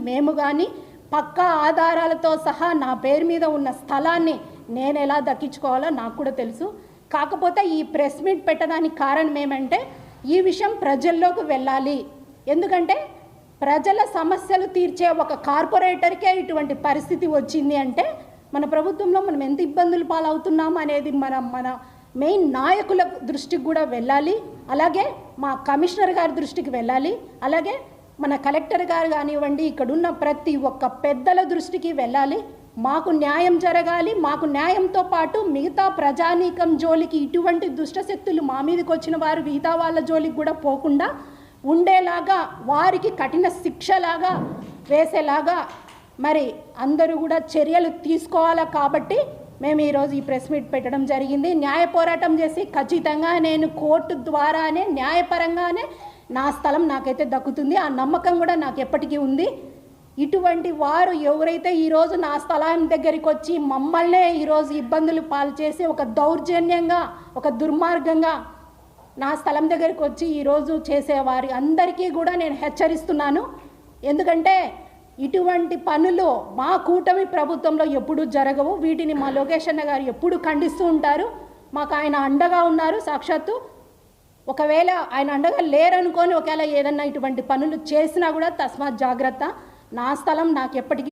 మేము కానీ పక్కా ఆధారాలతో సహా నా పేరు మీద ఉన్న స్థలాన్ని నేను ఎలా దక్కించుకోవాలో నాకు కూడా తెలుసు. కాకపోతే ఈ ప్రెస్ మీట్ పెట్టడానికి కారణం ఏమంటే ఈ విషయం ప్రజల్లోకి వెళ్ళాలి. ఎందుకంటే ప్రజల సమస్యలు తీర్చే ఒక కార్పొరేటర్కే ఇటువంటి పరిస్థితి వచ్చింది అంటే మన ప్రభుత్వంలో మనం ఎంత ఇబ్బందులు పాలవుతున్నాం అనేది మన మెయిన్ నాయకుల దృష్టికి కూడా వెళ్ళాలి. అలాగే మా కమిషనర్ గారి దృష్టికి వెళ్ళాలి. అలాగే మన కలెక్టర్ గారు కానివ్వండి, ఇక్కడున్న ప్రతి ఒక్క పెద్దల దృష్టికి వెళ్ళాలి. మాకు న్యాయం జరగాలి. మాకు న్యాయంతో పాటు మిగతా ప్రజానీకం జోలికి ఇటువంటి దుష్టశక్తులు మా మీదకి వచ్చిన వారు మిగతా వాళ్ళ జోలికి కూడా పోకుండా ఉండేలాగా వారికి కఠిన శిక్షలాగా వేసేలాగా మరి అందరూ కూడా చర్యలు తీసుకోవాలి. కాబట్టి మేము ఈరోజు ఈ ప్రెస్ మీట్ పెట్టడం జరిగింది. న్యాయ పోరాటం చేసి ఖచ్చితంగా నేను కోర్టు ద్వారానే న్యాయపరంగానే నా స్థలం నాకైతే దక్కుతుంది. ఆ నమ్మకం కూడా నాకు ఎప్పటికీ ఉంది. ఇటువంటి వారు ఎవరైతే ఈరోజు నా స్థలం దగ్గరికి వచ్చి మమ్మల్నే ఈరోజు ఇబ్బందులు పాలు చేసి ఒక దౌర్జన్యంగా ఒక దుర్మార్గంగా నా స్థలం దగ్గరికి వచ్చి ఈరోజు చేసేవారి అందరికీ కూడా నేను హెచ్చరిస్తున్నాను. ఎందుకంటే ఇటువంటి పనులు మా కూటమి ప్రభుత్వంలో ఎప్పుడూ జరగవు. వీటిని మా లోకేష్ అన్న గారు ఎప్పుడు ఖండిస్తూ ఉంటారు. మాకు ఆయన అండగా ఉన్నారు సాక్షాత్తు. ఒకవేళ ఆయన అండగా లేరనుకొని ఒకవేళ ఏదన్నా ఇటువంటి పనులు చేసినా కూడా తస్మాత్ జాగ్రత్త. నా స్థలం నాకు ఎప్పటికీ